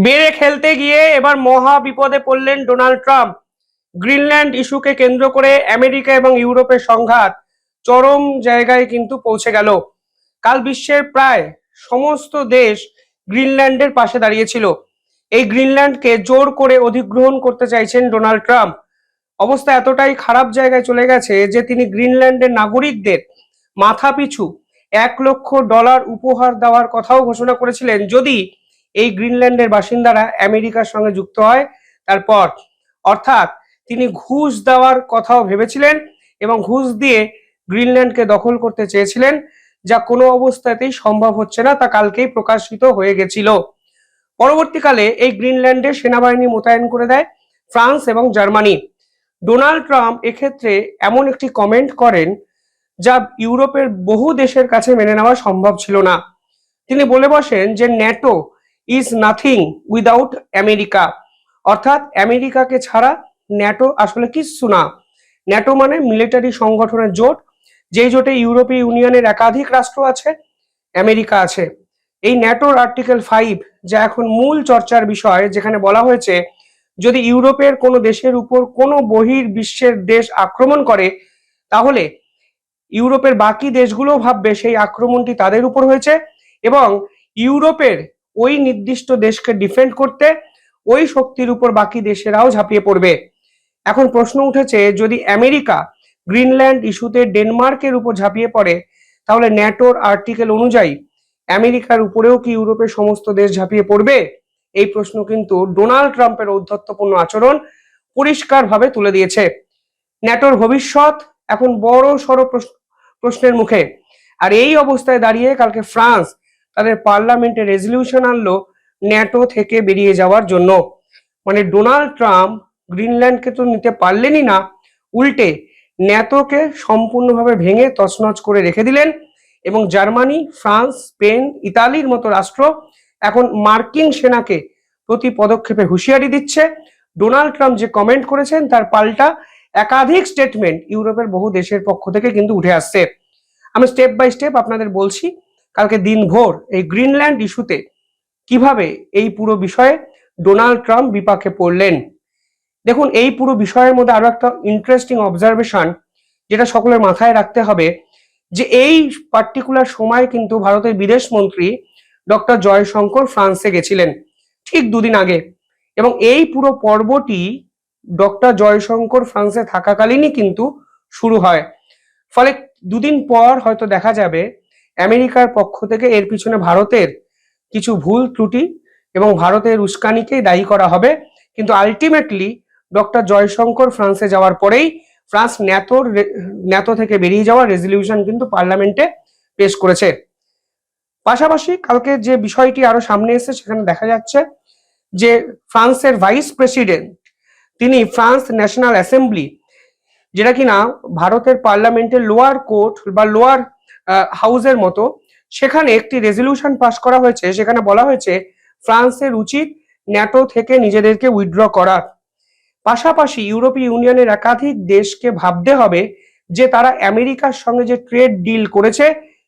বেড়ে খেলতে গিয়ে এবার মহা বিপদে পড়লেন ডোনাল্ড ট্রাম্প। গ্রিনল্যান্ড ইস্যুকে কেন্দ্র করে আমেরিকা এবং ইউরোপের সংঘাত চরম জায়গায় কিন্তু পৌঁছে গেল। কাল বিশ্বের প্রায় সমস্ত দেশ গ্রিনল্যান্ডের পাশে দাঁড়িয়েছিল। এই গ্রিনল্যান্ডকে জোর করে অধিগ্রহণ করতে চাইছেন ডোনাল্ড ট্রাম্প। অবস্থা এতটাই খারাপ জায়গায় চলে গেছে যে তিনি গ্রিনল্যান্ডের নাগরিকদের মাথা পিছু $1,00,000 উপহার দেওয়ার কথাও ঘোষণা করেছিলেন যদি এই গ্রিনল্যান্ডের বাসিন্দারা আমেরিকার সঙ্গে যুক্ত হয় তারপর। অর্থাৎ তিনি ঘুষ দেওয়ার কথাও ভেবেছিলেন এবং ঘুষ দিয়ে গ্রিনল্যান্ডকে দখল করতে চেয়েছিলেন, যা কোনো অবস্থাতেই সম্ভব হচ্ছে না, তা কালকেই প্রকাশিত হয়ে গেছিল। পরবর্তীকালে এই গ্রিনল্যান্ডে সেনাবাহিনী মোতায়েন করে দেয় ফ্রান্স এবং জার্মানি। ডোনাল্ড ট্রাম্প এক্ষেত্রে এমন একটি কমেন্ট করেন যা ইউরোপের বহু দেশের কাছে মেনে নেওয়া সম্ভব ছিল না। তিনি বলে বসেন যে NATO is nothing without America, অর্থাৎ আমেরিকাকে ছাড়া ন্যাটো আসলে কিচ্ছু না। ন্যাটো মানে মিলিটারি সংগঠনের জোট, যেই জোটে ইউরোপীয় ইউনিয়নের একাধিক রাষ্ট্র আছে, আমেরিকা আছে। এই ন্যাটোর আর্টিকেল 5, যা এখন মূল চর্চার বিষয়, যেখানে বলা হয়েছে যদি ইউরোপের কোনো দেশের উপর কোনো বহির্বিশ্বের দেশ আক্রমণ করে তাহলে ইউরোপের বাকি দেশগুলো ভাববে সেই আক্রমণটি তাদের উপর হয়েছে এবং ইউরোপের ওই নির্দিষ্ট দেশকে ডিফেন্ড করতে ওই শক্তির উপর বাকি দেশেরাও ঝাঁপিয়ে পড়বে। এখন প্রশ্ন উঠেছে, যদি আমেরিকা গ্রিনল্যান্ড ইস্যুতে ডেনমার্কের উপর ঝাঁপিয়ে পড়ে তাহলে ন্যাটোর আর্টিকেল অনুযায়ী আমেরিকার উপরেও কি ইউরোপের সমস্ত দেশ ঝাঁপিয়ে পড়বে? এই প্রশ্ন কিন্তু ডোনাল্ড ট্রাম্পের ঔদ্ধত্যপূর্ণ আচরণ পরিষ্কারভাবে তুলে দিয়েছে। ন্যাটোর ভবিষ্যৎ এখন বড় সড় প্রশ্নের মুখে। আর এই অবস্থায় দাঁড়িয়ে কালকে ফ্রান্স তাদের পার্লামেন্টে রেজলিউশন আনলো ন্যাটো থেকে বেরিয়ে যাওয়ার জন্য। মানে ডোনাল্ড ট্রাম্প গ্রিনল্যান্ডকে তো নিতে পারলেনই না, উল্টে ন্যাটোকে সম্পূর্ণভাবে ভেঙে তছনছ করে রেখে দিলেন। এবং জার্মানি, ফ্রান্স, স্পেন, ইতালির মতো রাষ্ট্র এখন মার্কিন সেনাকে প্রতি পদক্ষেপে হুঁশিয়ারি দিচ্ছে। ডোনাল্ড ট্রাম্প যে কমেন্ট করেছেন তার পাল্টা একাধিক স্টেটমেন্ট ইউরোপের বহু দেশের পক্ষ থেকে কিন্তু উঠে আসছে। আমি স্টেপ বাই স্টেপ আপনাদের বলছি কালকে দিনভর এই গ্রিনল্যান্ড ইস্যুতে কিভাবে এই পুরো বিষয়ে ডোনাল্ড ট্রাম্প বিপাকে পড়লেন। দেখুন, এই পুরো বিষয়ের মধ্যে আরো একটা ইন্টারেস্টিং অবজারভেশন যেটা সকলের মাথায় রাখতে হবে, যে এই পার্টিকুলার সময় কিন্তু ভারতের বিদেশ মন্ত্রী ডক্টর জয়শঙ্কর ফ্রান্সে গেছিলেন ঠিক দুদিন আগে, এবং এই পুরো পর্বটি ডক্টর জয়শঙ্কর ফ্রান্সে থাকাকালীনই কিন্তু শুরু হয়। ফলে দুদিন পর হয়তো দেখা যাবে আমেরিকার পক্ষ থেকে এর পিছনে ভারতের কিছু ভুল ত্রুটি এবং ভারতের উস্কানিকেই দায়ী করা হবে। কিন্তু আলটিমেটলি ডক্টর জয়শঙ্কর ফ্রান্সে যাওয়ার পরেই ফ্রান্স ন্যাটো থেকে বেরিয়ে যাওয়ার রেজলিউশন কিন্তু পার্লামেন্টে পেশ করেছে। পাশাপাশি কালকে যে বিষয়টি আরো সামনে এসেছে সেখানে দেখা যাচ্ছে যে ফ্রান্সের ভাইস প্রেসিডেন্ট তিনি ফ্রান্স ন্যাশনাল অ্যাসেম্বলি, যেটা কিনা ভারতের পার্লামেন্টের লোয়ার কোর্ট বা লোয়ার হাউসের মতো, সেখানে একটি রেজলিউশন পাস করা হয়েছে। সেখানে বলা হয়েছে ফ্রান্সের উচিত ন্যাটো থেকে নিজেদেরকে উইথড্র করার। পাশাপাশি ইউরোপীয় ইউনিয়নের একাধিক দেশকে ভাবতে হবে যে তারা আমেরিকার সঙ্গে যে ট্রেড ডিল করেছে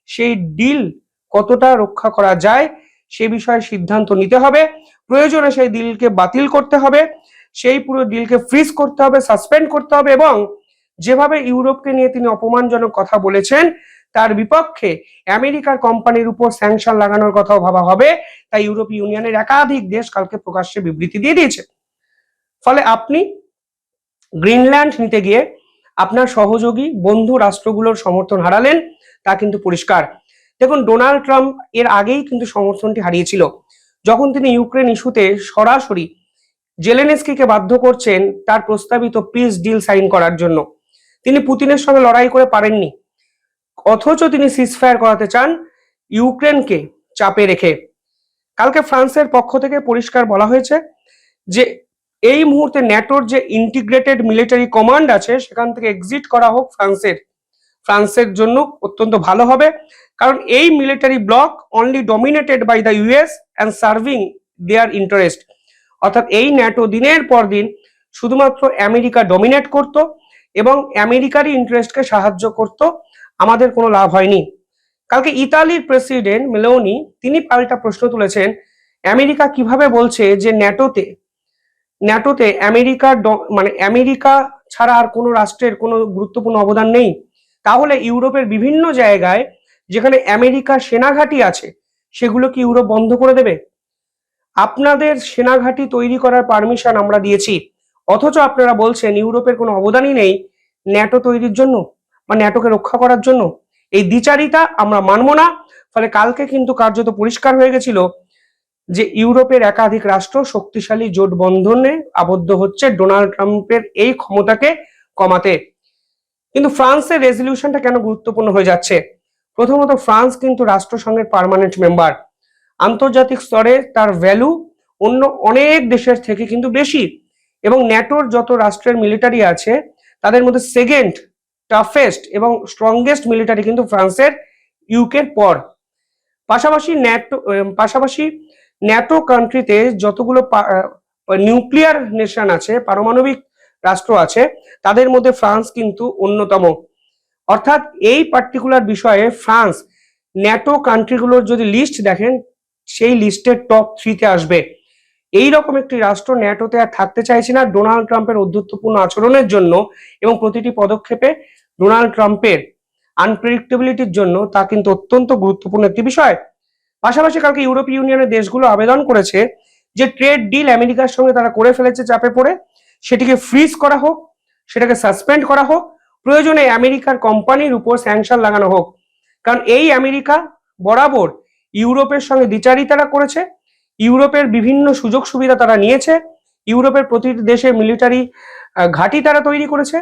সেই ডিল কতটা রক্ষা করা যায় সে বিষয়ে সিদ্ধান্ত নিতে হবে। প্রয়োজনে সেই ডিলকে বাতিল করতে হবে, সেই পুরো ডিলকে ফ্রিজ করতে হবে, সাসপেন্ড করতে হবে, এবং যেভাবে ইউরোপকে নিয়ে তিনি অপমানজনক কথা বলেছেন তার বিপক্ষে আমেরিকার কোম্পানির উপর স্যাংশন লাগানোর কথাও ভাবা হবে। তাই ইউরোপীয় ইউনিয়নের একাধিক দেশ কালকে প্রকাশ্যে বিবৃতি দিয়ে দিয়েছে। ফলে আপনি গ্রিনল্যান্ড নিতে গিয়ে আপনার সহযোগী বন্ধু রাষ্ট্রগুলোর সমর্থন হারালেন, তা কিন্তু পরিষ্কার। দেখুন, ডোনাল্ড ট্রাম্প এর আগেই কিন্তু সমর্থনটি হারিয়েছিল যখন তিনি ইউক্রেন ইস্যুতে সরাসরি জেলেনস্কিকে বাধ্য করছেন তার প্রস্তাবিত পিস ডিল সাইন করার জন্য। তিনি পুতিনের সঙ্গে লড়াই করে পারেননি, অথচ তিনি সিজফায়ার করাতে চান ইউক্রেনকে চাপে রেখে। কালকে ফ্রান্সের পক্ষ থেকে পরিষ্কার বলা হয়েছে যে এই মুহূর্তে ন্যাটোর যে ইন্টিগ্রেটেড মিলিটারি কমান্ড আছে সেখান থেকে এক্সিট করা হোক ফ্রান্সের জন্য অত্যন্ত ভালো হবে, কারণ এই military block only dominated by the US and serving their interest. অর্থাৎ এই ন্যাটো দিনের পর দিন শুধুমাত্র আমেরিকা ডমিনেট করত এবং আমেরিকারই ইন্টারেস্টকে সাহায্য করত, আমাদের কোনো লাভ হয়নি। কালকে ইতালির প্রেসিডেন্ট মেলোনি তিনি পাল্টা প্রশ্ন তুলেছেন আমেরিকা কিভাবে বলছে যে ন্যাটোতে ন্যাটোতে আমেরিকার মানে আমেরিকা ছাড়া আর কোনো রাষ্ট্রের কোনো গুরুত্বপূর্ণ অবদান নেই? তাহলে ইউরোপের বিভিন্ন জায়গায় যেখানে আমেরিকার সেনাঘাঁটি আছে সেগুলো কি ইউরোপ বন্ধ করে দেবে? আপনাদের সেনাঘাঁটি তৈরি করার পারমিশন আমরা দিয়েছি, অথচ আপনারা বলছেন ইউরোপের কোনো অবদানই নেই ন্যাটো তৈরির জন্য বা ন্যাটোকে রক্ষা করার জন্য। এই দ্বিচারিতা আমরা মানব না। ফলে কালকে কিন্তু কার্যত পরিষ্কার হয়ে গেছিল যে ইউরোপের একাধিক রাষ্ট্র শক্তিশালী জোট বন্ধনে আবদ্ধ হচ্ছে ডোনাল্ড ট্রাম্পের এই ক্ষমতাকে কমাতে। কিন্তু ফ্রান্সের রেজলিউশনটা কেন গুরুত্বপূর্ণ হয়ে যাচ্ছে? প্রথমত, ফ্রান্স কিন্তু রাষ্ট্রসংঘের পার্মানেন্ট মেম্বার। আন্তর্জাতিক স্তরে তার ভ্যালু অন্য অনেক দেশের থেকে কিন্তু বেশি, এবং ন্যাটোর যত রাষ্ট্রের মিলিটারি আছে তাদের মধ্যে সেকেন্ড টাফেস্ট এবং স্ট্রংগেস্ট মিলিটারি কিন্তু ফ্রান্সের, ইউকের পর। পাশাপাশি ন্যাটো কান্ট্রিতে যতগুলো নিউক্লিয়ার নেশন আছে, পারমাণবিক রাষ্ট্র আছে, তাদের মধ্যে ফ্রান্স কিন্তু অন্যতম। অর্থাৎ এই পার্টিকুলার বিষয়ে ফ্রান্স ন্যাটো কান্ট্রিগুলোর যদি লিস্ট দেখেন, সেই লিস্টের টপ 3-তে আসবে। এই রকম একটি রাষ্ট্র ন্যাটোতে আর থাকতে চাইছে না ডোনাল্ড ট্রাম্পের অধ্যত্বপূর্ণ আচরণের জন্য, এবং প্রতিটি পদক্ষেপে ডোনাল্ড ট্রাম্পের আনপ্রেডিক্টেবিলিটির জন্য। তা কিন্তু অত্যন্ত গুরুত্বপূর্ণ একটি বিষয়। পাশাপাশি কালকে ইউরোপীয় ইউনিয়নের দেশগুলো আবেদন করেছে যে ট্রেড ডিল আমেরিকার সঙ্গে তারা করে ফেলেছে চাপে পড়ে, সেটিকে ফ্রিজ করা হোক, সেটাকে সাসপেন্ড করা হোক, প্রয়োজনে আমেরিকার কোম্পানির উপর স্যাংশন লাগানো হোক। কারণ এই আমেরিকা বরাবর ইউরোপের সঙ্গে দ্বিচারিতারা করেছে, ইউরোপের বিভিন্ন সুযোগ সুবিধা তারা নিয়েছে, ইউরোপের প্রতিটি দেশে মিলিটারি ঘাঁটি তারা তৈরি করেছে,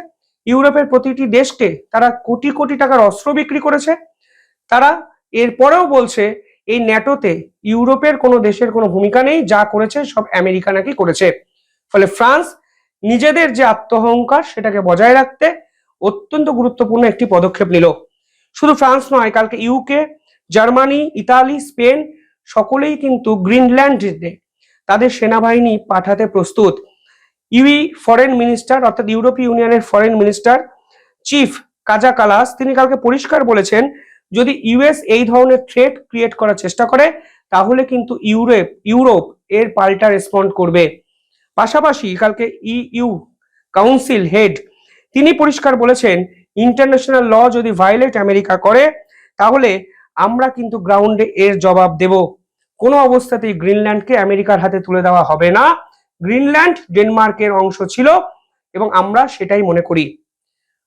ইউরোপের প্রতিটি দেশকে তারা কোটি কোটি টাকার অস্ত্র বিক্রি করেছে। তারা এরপরেও বলছে এই ন্যাটোতে ইউরোপের কোনো দেশের কোনো ভূমিকা নেই, যা করেছে সব আমেরিকা নাকি করেছে। ফলে ফ্রান্স নিজেদের যে আত্মহংকার সেটাকে বজায় রাখতে অত্যন্ত গুরুত্বপূর্ণ একটি পদক্ষেপ নিল। শুধু ফ্রান্স নয়, কালকে ইউকে, জার্মানি, ইতালি, স্পেন সকলেই কিন্তু গ্রিনল্যান্ডে তাদের সেনাবাহিনী পাঠাতে প্রস্তুত। ফরেন মিনিস্টার অর্থাৎ ইউরোপীয় ইউনিয়নের ফরেন মিনিস্টার চিফ কাজা কালাস তিনি কালকে পরিষ্কার বলেছেন, যদি ইউএস এই ধরনের থ্রেট ক্রিয়েট করার চেষ্টা করে তাহলে কিন্তু ইউরোপ এর পাল্টা রেসপন্ড করবে। পাশাপাশি কালকে ইইউ কাউন্সিল হেড তিনি পরিষ্কার বলেছেন, ইন্টারন্যাশনাল ল যদি ভায়োলেট আমেরিকা করে তাহলে আমরা কিন্তু গ্রাউন্ডে এর জবাব দেব। কোনো অবস্থাতেই গ্রিনল্যান্ডকে আমেরিকার হাতে তুলে দেওয়া হবে না। গ্রিনল্যান্ড ডেনমার্কের অংশ ছিল এবং আমরা সেটাই মনে করি।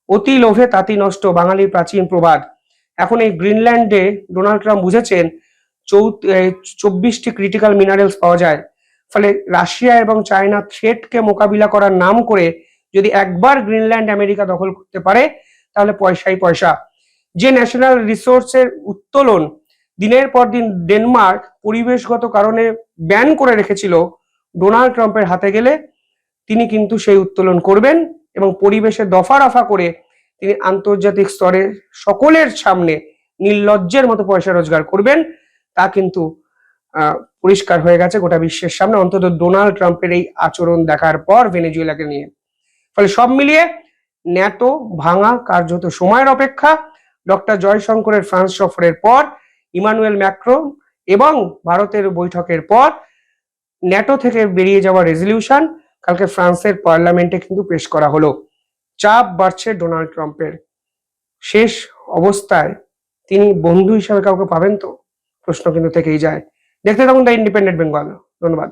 অতি লোভে তাঁতি নষ্ট, বাঙালির প্রাচীন প্রবাদ। এখন এই গ্রিনল্যান্ডে ডোনাল্ড ট্রাম্প বুঝেছেন 24টি ক্রিটিক্যাল মিনারেলস পাওয়া যায়। ফলে রাশিয়া এবং চায়না থ্রেটকে মোকাবিলা করার নাম করে যদি একবার গ্রিনল্যান্ড আমেরিকা দখল করতে পারে তাহলে পয়সাই পয়সা। যে ন্যাশনাল রিসোর্সের উত্তোলন দিনের পর দিন ডেনমার্ক পরিবেশগত কারণে ব্যান করে রেখেছিল, ডোনাল্ড ট্রাম্পের হাতে গেলে তিনি কিন্তু সেই উত্তোলন করবেন এবং পরিবেশে দফা রফা করে তিনি আন্তর্জাতিক স্তরে সকলের সামনে নির্লজ্জের মতো পয়সা রোজগার করবেন। তা কিন্তু পরিষ্কার হয়ে গেছে গোটা বিশ্বের সামনে, অন্তত ডোনাল্ড ট্রাম্পের এই আচরণ দেখার পর ভেনেজুয়েলাকে নিয়ে। ফলে সব মিলিয়ে ন্যাটো ভাঙা কার্যত সময়ের অপেক্ষা। ডক্টর জয়শঙ্করের ফ্রান্স সফরের পর, ইমানুয়েল ম্যাক্রন এবং ভারতের বৈঠকের পর ন্যাটো থেকে বেরিয়ে যাওয়া রেজলিউশন কালকে ফ্রান্সের পার্লামেন্টে কিন্তু পেশ করা হলো। চাপ বাড়ছে ডোনাল্ড ট্রাম্পের। শেষ অবস্থায় তিনি বন্ধু হিসাবে কাউকে পাবেন তো? প্রশ্ন কিন্তু থেকেই যায়। দেখতে থাকুন দ্য ইন্ডিপেন্ডেন্ট বেঙ্গল। ধন্যবাদ।